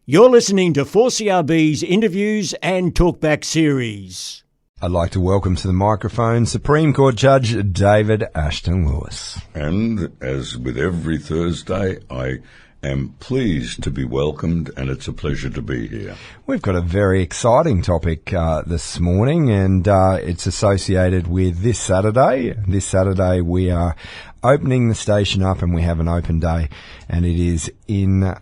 You're listening to 4CRB's interviews and talkback series. I'd like to welcome to the microphone Supreme Court Judge David Ashton-Lewis. And as with every Thursday, I am pleased to be welcomed, and it's a pleasure to be here. We've got a very exciting topic this morning, and it's associated with this Saturday. This Saturday we are opening the station up, and we have an open day, and it is in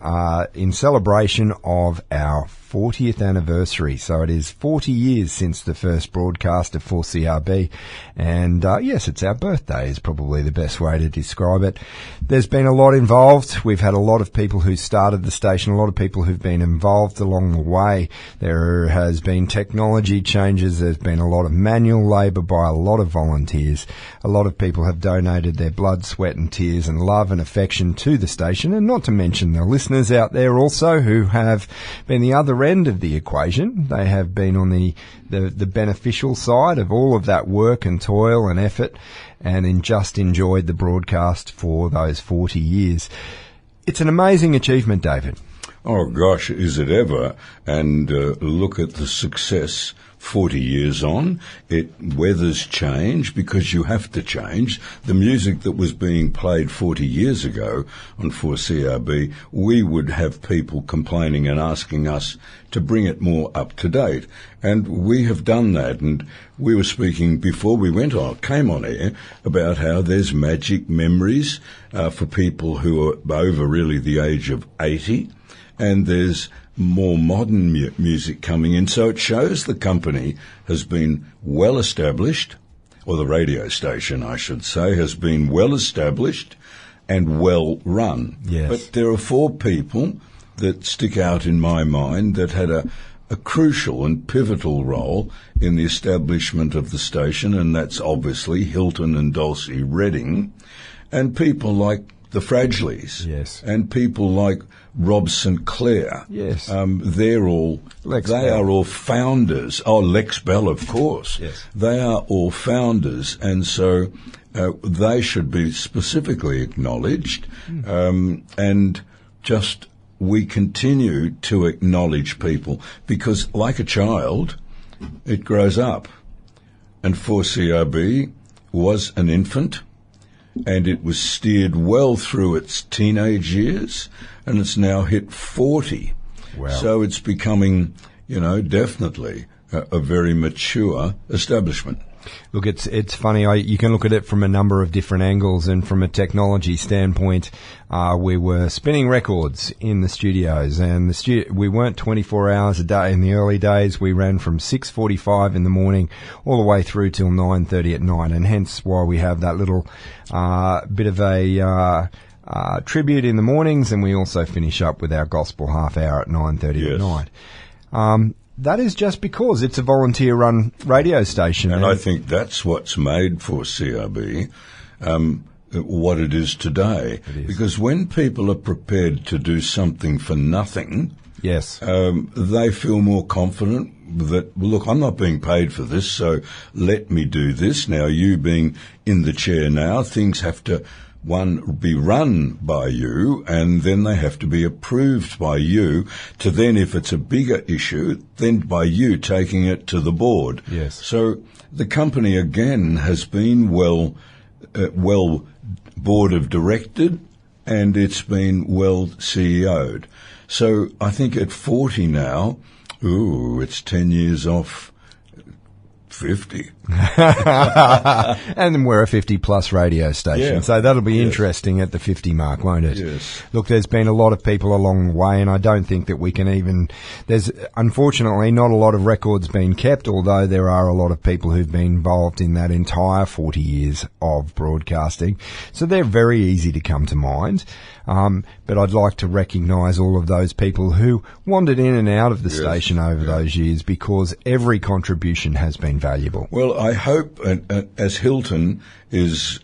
celebration of our 40th anniversary. So it is 40 years since the first broadcast of 4CRB, and yes, it's our birthday is probably the best way to describe it. There's been a lot involved. We've had a lot of people who started the station, a lot of people who've been involved along the way. There has been technology changes. There's been a lot of manual labour by a lot of volunteers. A lot of people have donated their blood, sweat and tears and love and affection to the station, and not to mention the listeners out there also who have been the other end of the equation. They have been on the beneficial side of all of that work and toil and effort, and just enjoyed the broadcast for those 40 years. It's an amazing achievement, David. Oh gosh, is it ever? And look at the success 40 years on. Weathers change because you have to change. The music that was being played 40 years ago on 4CRB, we would have people complaining and asking us to bring it more up to date. And we have done that. And we were speaking before we came on air about how there's magic memories for people who are over really the age of 80. And there's more modern music coming in. So it shows the company has been well established, or the radio station, I should say, has been well established and well run. Yes. But there are four people that stick out in my mind that had a crucial and pivotal role in the establishment of the station, and that's obviously Hilton and Dulcie Redding, and people like the Fragiles, yes, and people like Rob St. Clair. Yes. They're all, are all founders. Oh, Lex Bell, of course. Yes. They are all founders, and so they should be specifically acknowledged. And just we continue to acknowledge people because, like a child, it grows up. And 4CRB was an infant, and it was steered well through its teenage years, and it's now hit 40. Wow. So it's becoming, definitely a very mature establishment. Look, it's funny. You can look at it from a number of different angles, and from a technology standpoint, we were spinning records in the studios, and we weren't 24 hours a day in the early days. We ran from 6:45 in the morning all the way through till 9:30 at night, and hence why we have that little bit of a tribute in the mornings, and we also finish up with our gospel half hour at 9:30 at night. That is just because it's a volunteer-run radio station. And I think that's what's made 4CRB what it is today. It is. Because when people are prepared to do something for nothing, yes, they feel more confident that, well, look, I'm not being paid for this, so let me do this. Now, you being in the chair now, things have to be run by you, and then they have to be approved by you, to then, if it's a bigger issue, then by you taking it to the board. Yes. So the company, again, has been well board of directed, and it's been well CEO'd. So I think at 40 now, it's 10 years off 50. And then we're a 50-plus radio station, so that'll be interesting at the 50 mark, won't it? Yes. Look, there's been a lot of people along the way, and I don't think that we can even... There's, unfortunately, not a lot of records being kept, although there are a lot of people who've been involved in that entire 40 years of broadcasting. So they're very easy to come to mind. But I'd like to recognise all of those people who wandered in and out of the station over those years, because every contribution has been valuable. Well, I hope, as Hilton is,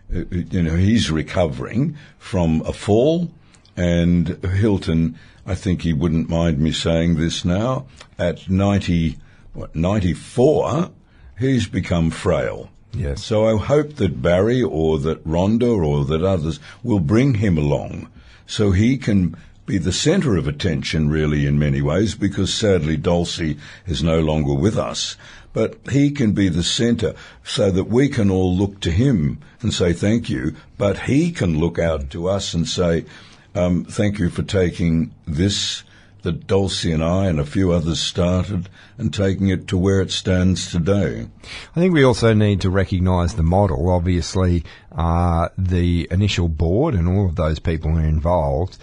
he's recovering from a fall, and Hilton, I think he wouldn't mind me saying this now, at 94, he's become frail. Yes. So I hope that Barry or that Rhonda or that others will bring him along so he can be the centre of attention, really, in many ways, because sadly Dulcie is no longer with us. But he can be the centre so that we can all look to him and say thank you, but he can look out to us and say, thank you for taking this that Dulcie and I and a few others started and taking it to where it stands today. I think we also need to recognise the model. Obviously, the initial board and all of those people who are involved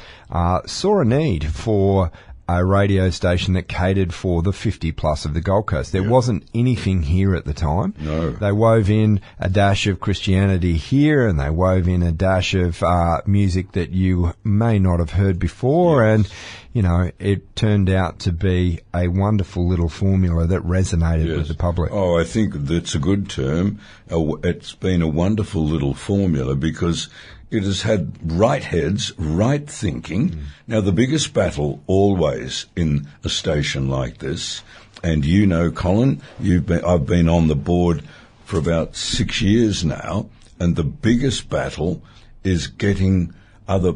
saw a need for a radio station that catered for the 50 plus of the Gold Coast. There wasn't anything here at the time. No. They wove in a dash of Christianity here, and they wove in a dash of music that you may not have heard before. Yes. And, you know, it turned out to be a wonderful little formula that resonated with the public. Oh, I think that's a good term. It's been a wonderful little formula because it has had right heads, right thinking. Now, the biggest battle always in a station like this, and you know, Colin, I've been on the board for about 6 years now, and the biggest battle is getting other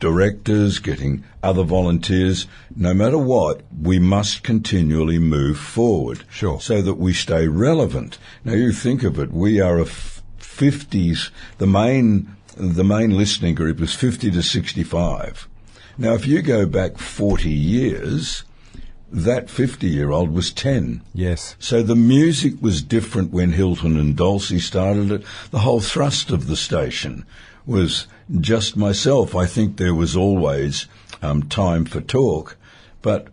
directors, getting other volunteers. No matter what, we must continually move forward. Sure. So that we stay relevant. Now, you think of it, we are a 50s, the main listening group is 50 to 65. Now, if you go back 40 years, that 50-year-old was 10. Yes. So the music was different when Hilton and Dulcie started it. The whole thrust of the station was just myself. I think there was always time for talk, but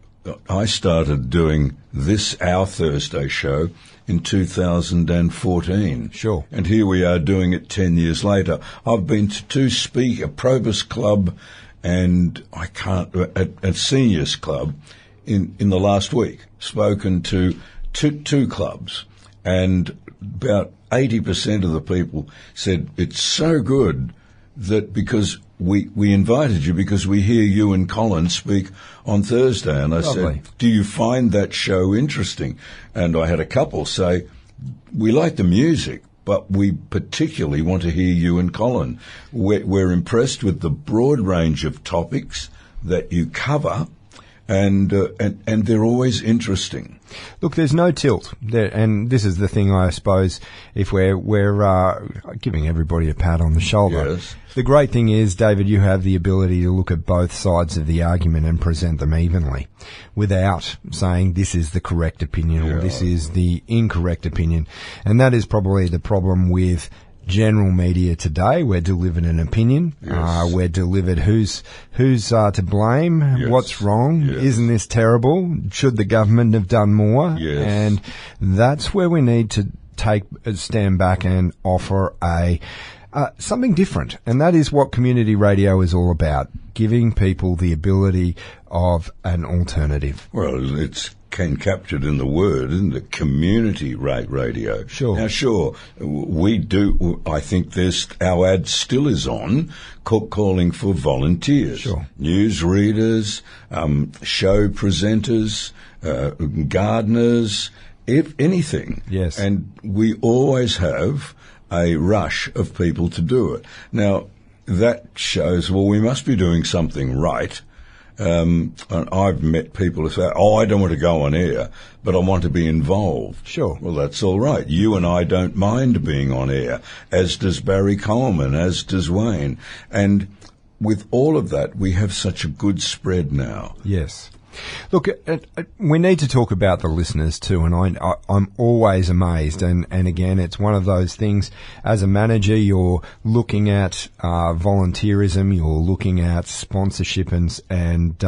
I started doing our Thursday show in 2014. Sure. And here we are doing it 10 years later. I've been to two a Probus Club and at Seniors Club in the last week, spoken to two clubs, and about 80% of the people said it's so good that because we invited you because we hear you and Colin speak on Thursday. And I Lovely. said, do you find that show interesting? And I had a couple say, we like the music, but we particularly want to hear you and Colin. We're impressed with the broad range of topics that you cover, and they're always interesting. Look, there's no tilt there, and this is the thing, I suppose, if we're giving everybody a pat on the shoulder. Yes. The great thing is, David, you have the ability to look at both sides of the argument and present them evenly without saying this is the correct opinion or this is the incorrect opinion. And that is probably the problem with general media today. We're delivered an opinion. Yes. We're delivered who's to blame, what's wrong, isn't this terrible, should the government have done more? Yes. And that's where we need to stand back and offer something different. And that is what community radio is all about, giving people the ability of an alternative. Well, it's captured in the word, isn't it? Community radio. Sure. Now, sure, we do. I think our ad still is on, calling for volunteers. Sure. Newsreaders, show presenters, gardeners, anything. Yes. And we always have a rush of people to do it. Now, that shows, well, we must be doing something right. And I've met people who say, I don't want to go on air, but I want to be involved. Sure. Well, that's all right. You and I don't mind being on air, as does Barry Coleman, as does Wayne. And with all of that, we have such a good spread now. Yes. Look, we need to talk about the listeners too, and I'm always amazed. And again, it's one of those things, as a manager, you're looking at volunteerism, you're looking at sponsorship and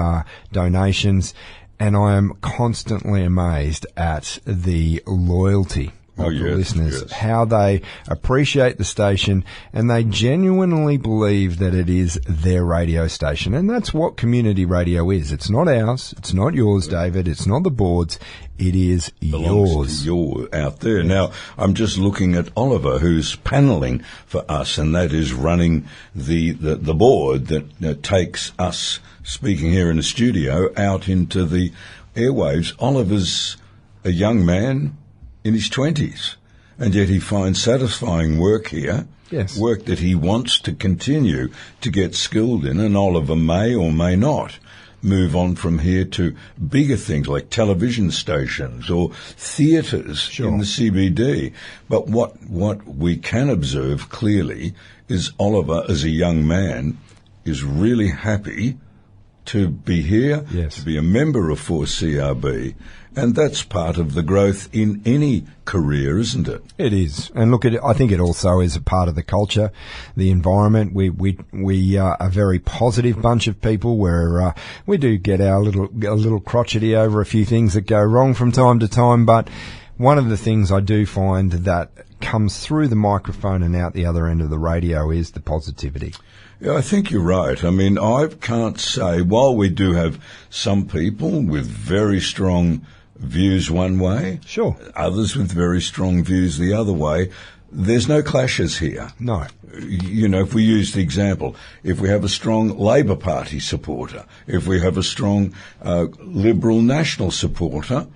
donations, and I am constantly amazed at the loyalty of the listeners, how they appreciate the station, and they genuinely believe that it is their radio station. And that's what community radio is. It's not ours. It's not yours, David. It's not the board's. It is yours. You're out there. Now, I'm just looking at Oliver, who's panelling for us, and that is running the board that takes us speaking here in the studio out into the airwaves. Oliver's a young man in his 20s, and yet he finds satisfying work here, Yes. work that he wants to continue to get skilled in, and Oliver may or may not move on from here to bigger things like television stations or theatres in the CBD. But what we can observe clearly is Oliver, as a young man, is really happy to be here, to be a member of 4CRB, and that's part of the growth in any career, isn't it? It is. And look, I think it also is a part of the culture, the environment. We are a very positive bunch of people where we do get a little crotchety over a few things that go wrong from time to time, but one of the things I do find that comes through the microphone and out the other end of the radio is the positivity. Yeah, I think you're right. I mean, I can't say, while we do have some people with very strong views one way, others with very strong views the other way, there's no clashes here. No. You know, if we use the example, if we have a strong Labor Party supporter, if we have a strong Liberal National supporter,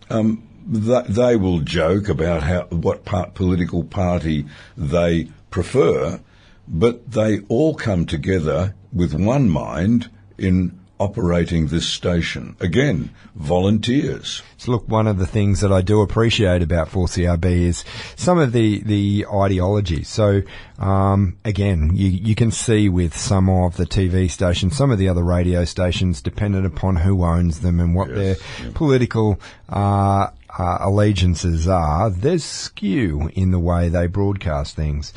they will joke about what political party they prefer, but they all come together with one mind in operating this station. Again, volunteers. So look, one of the things that I do appreciate about 4CRB is some of the ideology. So, again, you can see with some of the TV stations, some of the other radio stations, dependent upon who owns them and what their political allegiances are, there's skew in the way they broadcast things.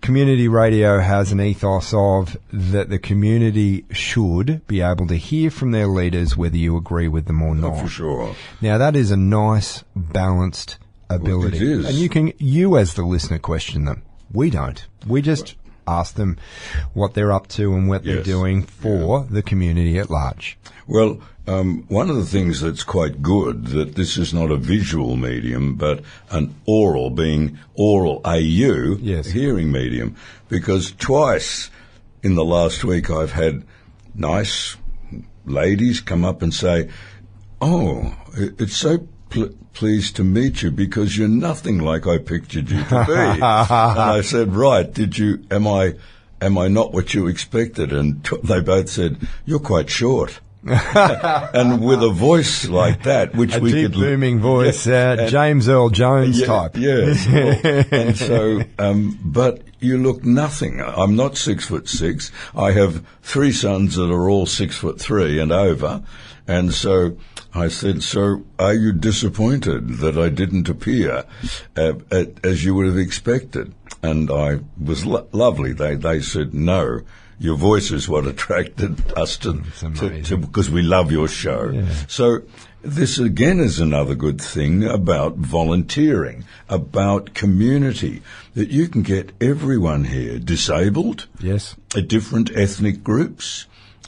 Community radio has an ethos of that the community should be able to hear from their leaders whether you agree with them or not. For sure. Now that is a nice, balanced ability. Well, it is. And you as the listener question them. We don't. We just ask them what they're up to and what they're doing for the community at large. Well, one of the things that's quite good, that this is not a visual medium, but an oral, being oral AU, hearing medium, because twice in the last week I've had nice ladies come up and say, "Oh, it's so pleased to meet you because you're nothing like I pictured you to be." And I said, "Right, am I not what you expected?" And they both said, "You're quite short." And with a voice like that, which we deep could booming voice, James Earl Jones type. Yes. Well, and so, but you look nothing. I'm not 6'6". I have 3 sons that are all 6'3" and over. And so I said, "So are you disappointed that I didn't appear as you would have expected?" And I was lovely. They said, "No. Your voice is what attracted us to because we love your show." Yeah. So this again is another good thing about volunteering, about community, that you can get everyone here, disabled, different ethnic groups,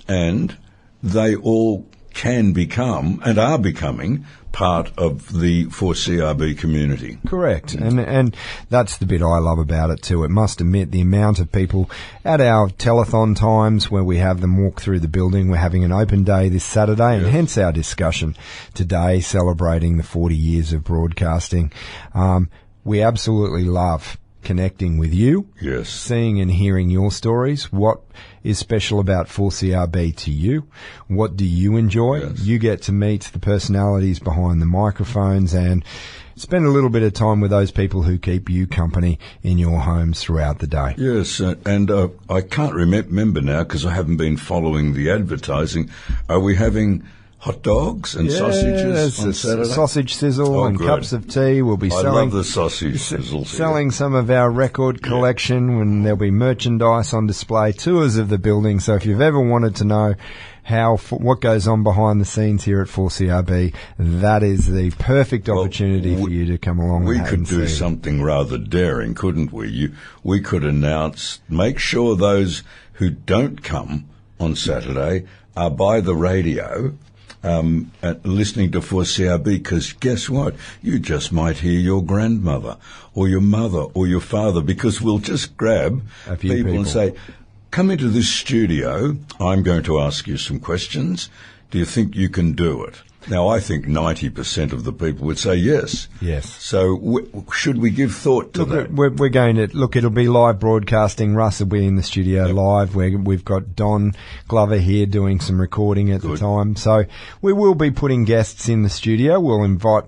and they all can become and are becoming part of the 4CRB community. Correct. And that's the bit I love about it too. It must admit the amount of people at our telethon times where we have them walk through the building. We're having an open day this Saturday, and hence our discussion today celebrating the 40 years of broadcasting. We absolutely love connecting with you, seeing and hearing your stories. What is special about 4CRB to you? What do you enjoy? You get to meet the personalities behind the microphones and spend a little bit of time with those people who keep you company in your homes throughout the day. Yes, and I can't remember now because I haven't been following the advertising. Are we having hot dogs and sausages on Saturday? Sausage sizzle and cups of tea. We'll be selling. I love the sausage sizzle. Selling some of our record collection, when there'll be merchandise on display, tours of the building. So if you've ever wanted to know what goes on behind the scenes here at 4CRB, that is the perfect opportunity for you to come along. We could do something rather daring, couldn't we? We could announce, make sure those who don't come on Saturday are by the radio listening to 4CRB, because guess what? You just might hear your grandmother or your mother or your father, because we'll just grab people and say, "Come into this studio. I'm going to ask you some questions. Do you think you can do it?" Now, I think 90% of the people would say yes. Yes. So should we give thought to that? We're going to, look, it'll be live broadcasting. Russ will be in the studio live. We've got Don Glover here doing some recording at the time. So we will be putting guests in the studio. We'll invite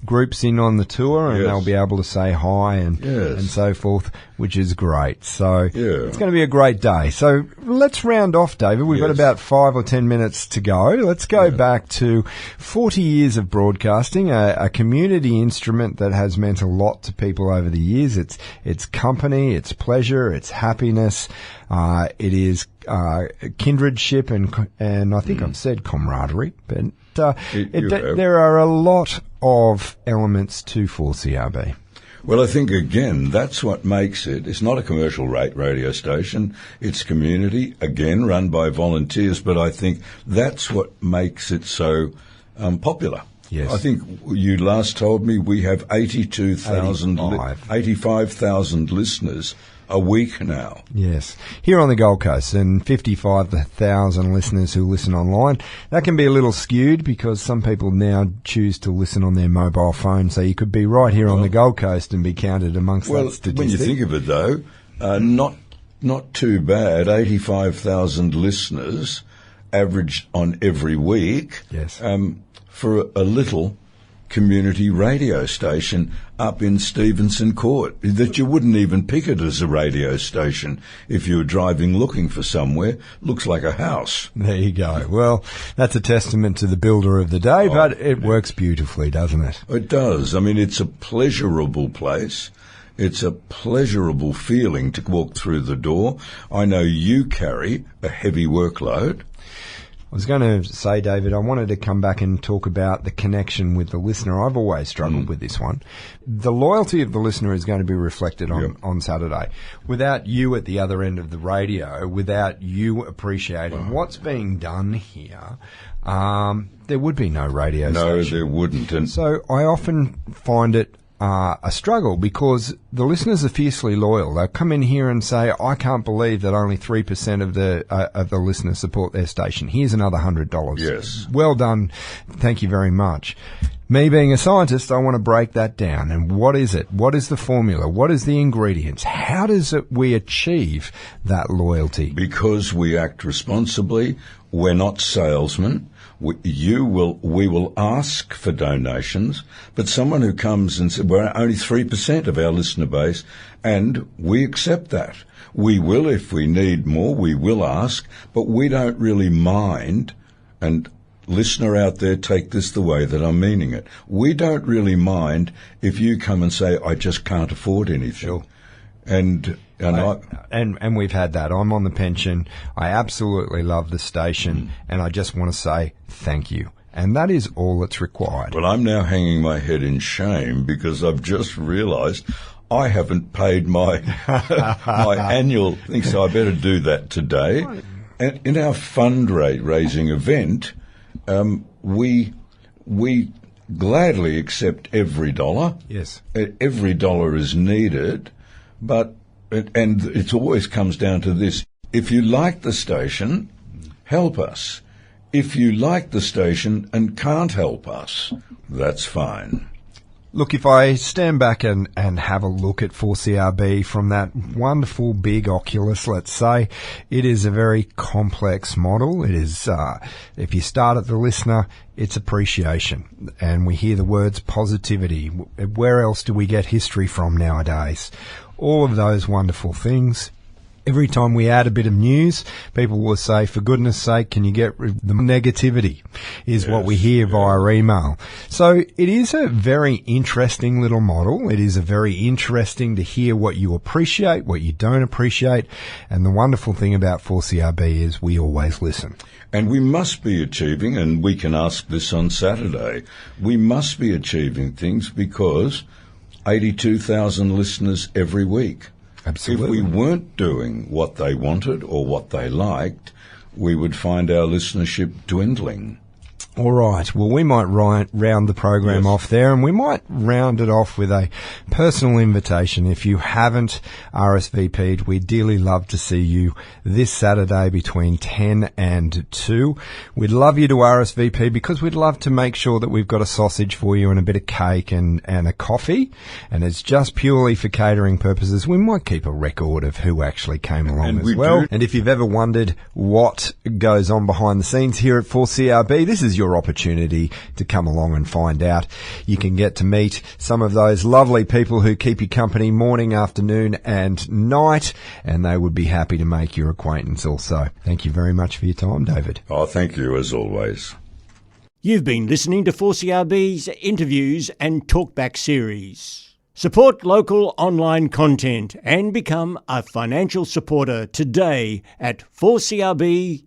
groups in on the tour, and they'll be able to say hi and so forth, which is great. So it's going to be a great day. So let's round off, David. We've got about 5 or 10 minutes to go. Let's go back to 40 years of broadcasting, a community instrument that has meant a lot to people over the years. It's company, it's pleasure, it's happiness, it is kindredship, and I think I've said camaraderie, but there are a lot of elements to 4CRB. Well, I think, again, that's what makes it. It's not a commercial radio station. It's community, again, run by volunteers, but I think that's what makes it so popular. Yes. I think you last told me we have 85,000 listeners a week now. Yes. Here on the Gold Coast, and 55,000 listeners who listen online. That can be a little skewed because some people now choose to listen on their mobile phone, so you could be right here on the Gold Coast and be counted amongst that statistic. When you think of it, though, not too bad. 85,000 listeners averaged on every week. Yes. For a little community radio station up in Stevenson Court, that you wouldn't even pick it as a radio station if you were driving looking for somewhere. Looks like a house. There you go. Well, that's a testament to the builder of the day, but it works beautifully, doesn't it? It does. I mean, it's a pleasurable place. It's a pleasurable feeling to walk through the door. I know you carry a heavy workload. I was going to say, David, I wanted to come back and talk about the connection with the listener. I've always struggled with this one. The loyalty of the listener is going to be reflected on Saturday. Without you at the other end of the radio, without you appreciating what's being done here, there would be no radio station. No, there wouldn't. And so I often find it a struggle because the listeners are fiercely loyal. They'll come in here and say, I can't believe that only 3% of the listeners support their station. Here's another $100. Yes. Well done. Thank you very much. Me being a scientist, I want to break that down. And what is it? What is the formula? What is the ingredients? How does we achieve that loyalty? Because we act responsibly. We're not salesmen. We will ask for donations, but someone who comes and says, we're only 3% of our listener base, and we accept that. We will, if we need more, we will ask, but we don't really mind, and listener out there, take this the way that I'm meaning it. We don't really mind if you come and say, I just can't afford anything. Sure. And we've had that. I'm on the pension. I absolutely love the station, and I just want to say thank you. And that is all that's required. Well, I'm now hanging my head in shame because I've just realised I haven't paid my my annual thing, so I better do that today. And in our fundraising event, we gladly accept every dollar. Yes. Every dollar is needed. But it always comes down to this. If you like the station, help us. If you like the station and can't help us, that's fine. Look, if I stand back and have a look at 4CRB from that wonderful big oculus, let's say, it is a very complex model. It is, if you start at the listener, it's appreciation. And we hear the words positivity. Where else do we get history from nowadays? All of those wonderful things. Every time we add a bit of news, people will say, for goodness sake, can you get rid of the negativity, is what we hear via email. So it is a very interesting little model. It is a very interesting to hear what you appreciate, what you don't appreciate. And the wonderful thing about 4CRB is we always listen. And we must be achieving, and we can ask this on Saturday, we must be achieving things because 82,000 listeners every week. Absolutely. If we weren't doing what they wanted or what they liked, we would find our listenership dwindling. All right. Well, we might round the program off there, and we might round it off with a personal invitation. If you haven't RSVP'd, we'd dearly love to see you this Saturday between 10 and 2. We'd love you to RSVP because we'd love to make sure that we've got a sausage for you and a bit of cake and a coffee. And it's just purely for catering purposes. We might keep a record of who actually came along as well. And if you've ever wondered what goes on behind the scenes here at 4CRB, this is your opportunity to come along and find out. You can get to meet some of those lovely people who keep you company morning, afternoon and night, and they would be happy to make your acquaintance also. Thank you very much for your time, David. Oh, thank you as always. You've been listening to 4CRB's interviews and talkback series. Support local online content and become a financial supporter today at 4crb.com.